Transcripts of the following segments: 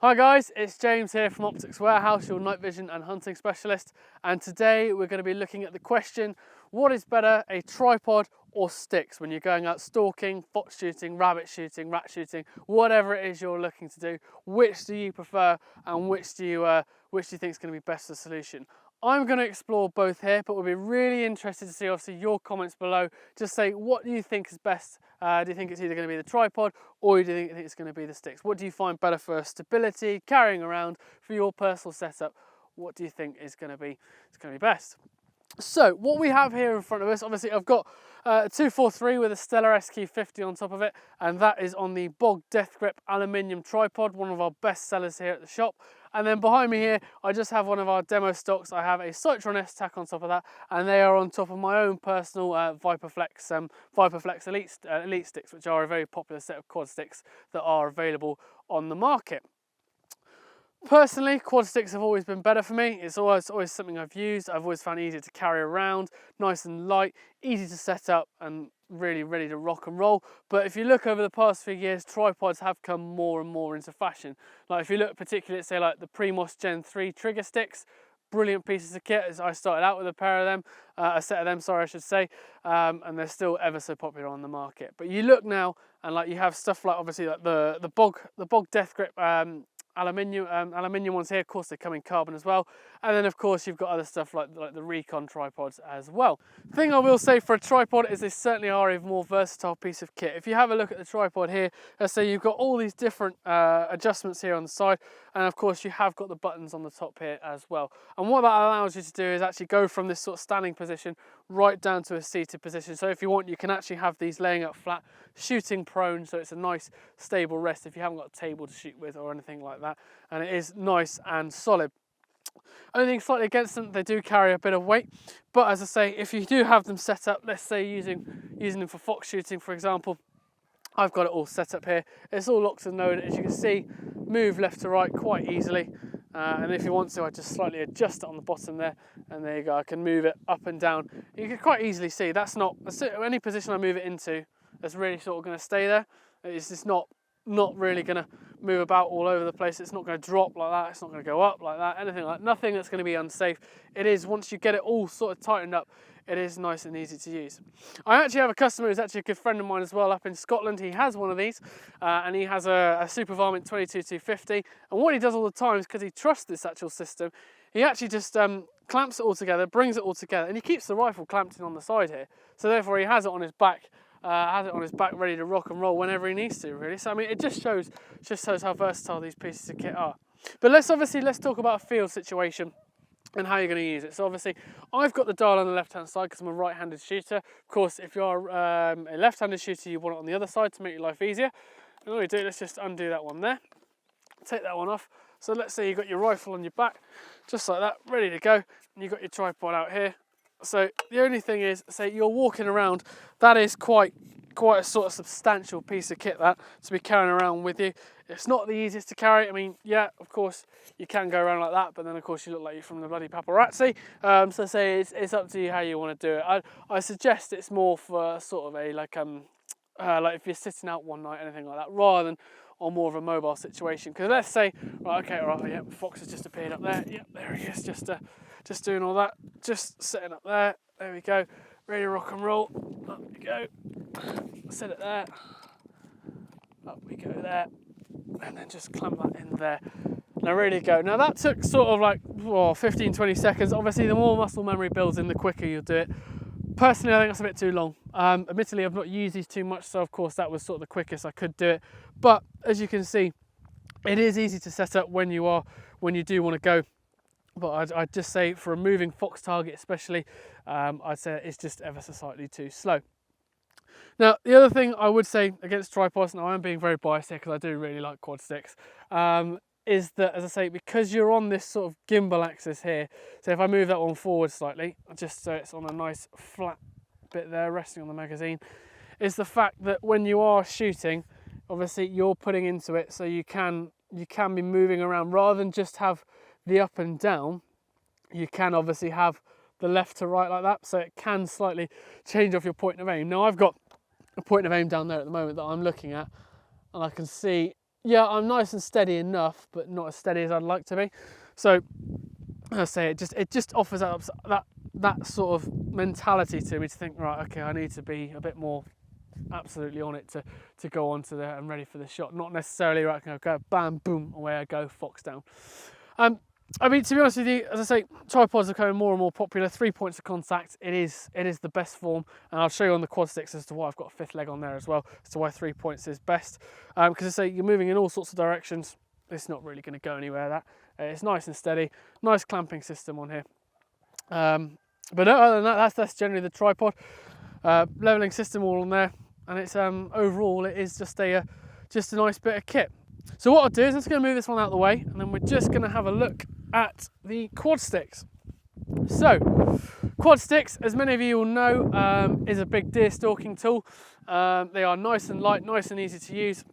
Hi guys, it's James here from Optics Warehouse, your night vision and hunting specialist, and today we're going to be looking at the question, what is better, a tripod or sticks when you're going out stalking, fox shooting, rabbit shooting, rat shooting, whatever it is you're looking to do? Which do you prefer and which do you think is going to be best for the solution? I'm going to explore both here, but we'll be really interested to see obviously your comments below. Just say, what do you think is best? Do you think it's either going to be the tripod or do you think it's going to be the sticks? What do you find better for stability, carrying around, for your personal setup? What do you think is going to be best? So what we have here in front of us, obviously I've got a 243 with a Stellar SQ50 on top of it, and that is on the Bog Death Grip aluminium tripod, one of our best sellers here at the shop. And then behind me here, I just have one of our demo stocks. I have a Cytron S tack on top of that, and they are on top of my own personal Viperflex Elite sticks, which are a very popular set of quad sticks that are available on the market. Personally, quad sticks have always been better for me. It's always something I've used. I've always found easier to carry around, nice and light, easy to set up, and really ready to rock and roll. But if you look over the past few years, tripods have come more and more into fashion. Like if you look particularly at say like the Primos Gen 3 trigger sticks, brilliant pieces of kit. I started out with a set of them, sorry I should say, and they're still ever so popular on the market. But you look now and like you have stuff like obviously like the Bog Death Grip aluminium ones here. Of course they come in carbon as well, and then of course you've got other stuff like the Recon tripods as well. The thing I will say for a tripod is they certainly are a more versatile piece of kit. If you have a look at the tripod here, let's say you've got all these different adjustments here on the side, and of course you have got the buttons on the top here as well. And what that allows you to do is actually go from this sort of standing position right down to a seated position. So if you want, you can actually have these laying up flat, shooting prone, so it's a nice stable rest if you haven't got a table to shoot with or anything like that, and it is nice and solid. Only thing slightly against them, they do carry a bit of weight, but as I say, if you do have them set up, let's say using them for fox shooting for example, I've got it all set up here. It's all locked and loaded, as you can see, move left to right quite easily. And if you want to, I just slightly adjust it on the bottom there, and there you go. I can move it up and down. You can quite easily see that's any position I move it into, that's really sort of going to stay there. It's just not really going to move about all over the place. It's not going to drop like that. It's not going to go up like that. Nothing that's going to be unsafe. It is, once you get it all sort of tightened up, it is nice and easy to use. I actually have a customer who's actually a good friend of mine as well up in Scotland. He has one of these and he has a Super Varmint 22-250, and what he does all the time is, because he trusts this actual system, he actually just clamps it all together, brings it all together, and he keeps the rifle clamped in on the side here, so therefore he has it on his back. Ready to rock and roll whenever he needs to, really. So I mean, it just shows how versatile these pieces of kit are. But let's talk about a field situation and how you're going to use it. So obviously, I've got the dial on the left-hand side because I'm a right-handed shooter. Of course, if you're a left-handed shooter, you want it on the other side to make your life easier. And all we do, let's just undo that one there. Take that one off. So let's say you've got your rifle on your back, just like that, ready to go, and you've got your tripod out here. So the only thing is, say you're walking around, that is quite a sort of substantial piece of kit that to be carrying around with you. It's not the easiest to carry. I mean, yeah, of course you can go around like that, but then of course you look like you're from the bloody paparazzi. So say it's up to you how you want to do it. I suggest it's more for sort of a like if you're sitting out one night, anything like that, rather than on more of a mobile situation. Because let's say, yeah, fox has just appeared up there. Yeah, there he is, just doing all that, just sitting up there. There we go, ready to rock and roll. Up we go. Set it there. Up we go there, and then just clamp that in there. Now ready to go. Now that took sort of like 15-20 seconds. Obviously, the more muscle memory builds in, the quicker you'll do it. Personally, I think that's a bit too long. Admittedly, I've not used these too much, so of course that was sort of the quickest I could do it. But as you can see, it is easy to set up when you do want to go. But I'd just say for a moving fox target especially, I'd say it's just ever so slightly too slow. Now, the other thing I would say against tripods, and I am being very biased here because I do really like quad sticks, is that, as I say, because you're on this sort of gimbal axis here, so if I move that one forward slightly, just so it's on a nice flat bit there, resting on the magazine, is the fact that when you are shooting, obviously you're putting into it, so you can be moving around rather than just have the up and down. You can obviously have the left to right like that, so it can slightly change off your point of aim. Now I've got a point of aim down there at the moment that I'm looking at, and I can see yeah, I'm nice and steady enough, but not as steady as I'd like to be. So I say it just offers up that sort of mentality to me to think, right, okay, I need to be a bit more absolutely on it to go on to there and ready for the shot. Not necessarily right, go bam, boom, away I go, fox down. I mean, to be honest with you, as I say, tripods are becoming more and more popular. 3 points of contact, it is the best form, and I'll show you on the quad sticks as to why I've got a fifth leg on there as well, as to why 3 points is best. Because I say you're moving in all sorts of directions, it's not really going to go anywhere. That it's nice and steady, nice clamping system on here. But other than that, that's generally the tripod. Leveling system all on there, and it's overall it is just a nice bit of kit. So what I'll do is I'm just going to move this one out of the way, and then we're just going to have a look at the quad sticks. So quad sticks, as many of you will know, is a big deer stalking tool. They are nice and light, nice and easy to use.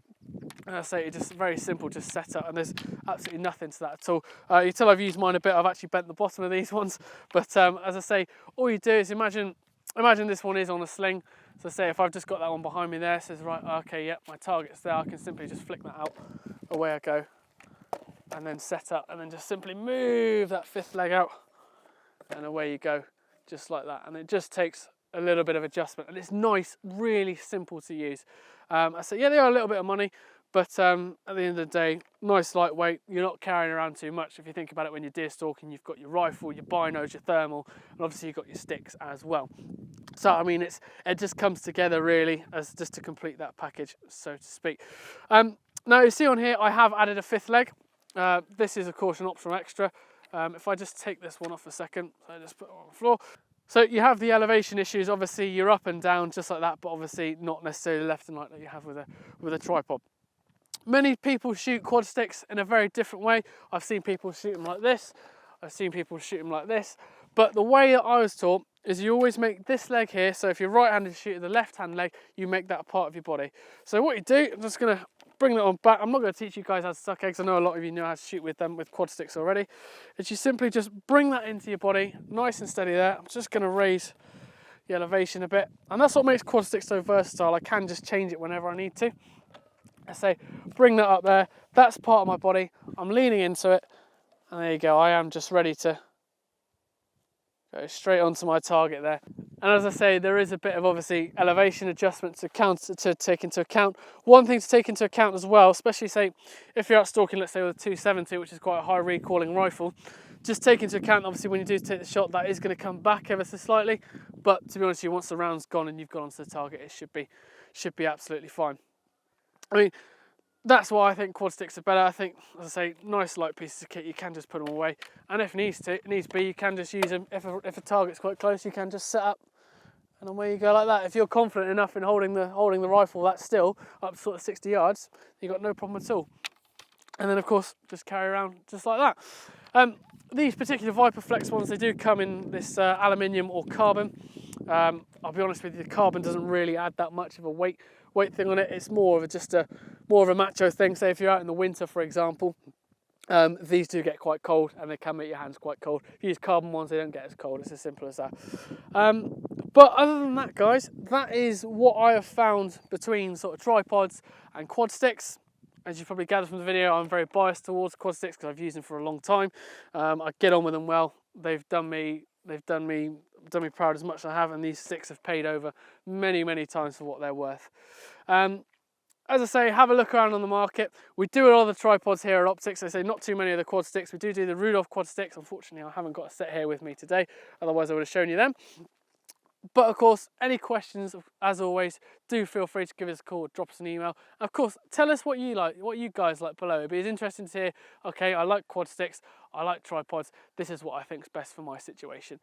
And I say it's just very simple, just set up, and there's absolutely nothing to that at all. You tell I've used mine a bit, I've actually bent the bottom of these ones, but as I say, all you do is imagine this one is on a sling. So say if I've just got that one behind me there, says right, okay, yep, my target's there, I can simply just flick that out, away I go, and then set up, and then just simply move that fifth leg out, and away you go, just like that. And it just takes a little bit of adjustment, and it's nice, really simple to use. I say, yeah, they are a little bit of money, but at the end of the day, nice lightweight. You're not carrying around too much. If you think about it, when you're deer stalking, you've got your rifle, your binos, your thermal, and obviously you've got your sticks as well. So I mean, it just comes together really as just to complete that package, so to speak. Now you see on here, I have added a fifth leg. This is of course an optional extra. If I just take this one off a second, so I just put it on the floor. So you have the elevation issues, obviously you're up and down just like that, but obviously not necessarily left and right that you have with a tripod. Many people shoot quad sticks in a very different way. I've seen people shoot them like this, I've seen people shoot them like this, but the way that I was taught is you always make this leg here, so if you're right-handed shooting the left-hand leg, you make that a part of your body. So what you do, I'm just going to bring that on back. I'm not going to teach you guys how to suck eggs. I know a lot of you know how to shoot with them with quad sticks already. Is you simply just bring that into your body, nice and steady there. I'm just going to raise the elevation a bit, and that's what makes quad sticks so versatile. I can just change it whenever I need to. I say, bring that up there. That's part of my body. I'm leaning into it, and there you go. I am just ready to go straight onto my target there. And as I say, there is a bit of obviously elevation adjustment to take into account. One thing to take into account as well, especially say if you're out stalking, let's say with a 270, which is quite a high recoiling rifle, just take into account obviously when you do take the shot, that is going to come back ever so slightly. But to be honest with you, once the round's gone and you've gone onto the target, it should be absolutely fine. I mean, that's why I think quad sticks are better. I think, as I say, nice light pieces of kit, you can just put them away. And if needs be, you can just use them. If a target's quite close, you can just set up and away you go like that. If you're confident enough in holding the rifle that still up sort of 60 yards, you've got no problem at all. And then of course, just carry around just like that. These particular Viperflex ones, they do come in this aluminium or carbon. I'll be honest with you, the carbon doesn't really add that much of a weight thing on it. It's more of a macho thing. Say if you're out in the winter, for example, these do get quite cold and they can make your hands quite cold. If you use carbon ones, they don't get as cold. It's as simple as that. But other than that, guys, that is what I have found between sort of tripods and quad sticks. As you probably gathered from the video, I'm very biased towards quad sticks because I've used them for a long time. I get on with them well. They've done me proud as much as I have, and these sticks have paid over many times for what they're worth. As I say, have a look around on the market. We do a lot of the tripods here at Optics. I say not too many of the quad sticks. We do the Rudolph quad sticks. Unfortunately, I haven't got a set here with me today. Otherwise, I would have shown you them. But of course, any questions, as always, do feel free to give us a call or drop us an email. And of course, tell us what you guys like below. It'd be interesting to hear, okay, I like quad sticks, I like tripods, this is what I think is best for my situation.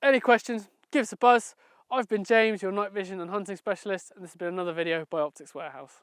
Any questions, give us a buzz. I've been James, your night vision and hunting specialist, and this has been another video by Optics Warehouse.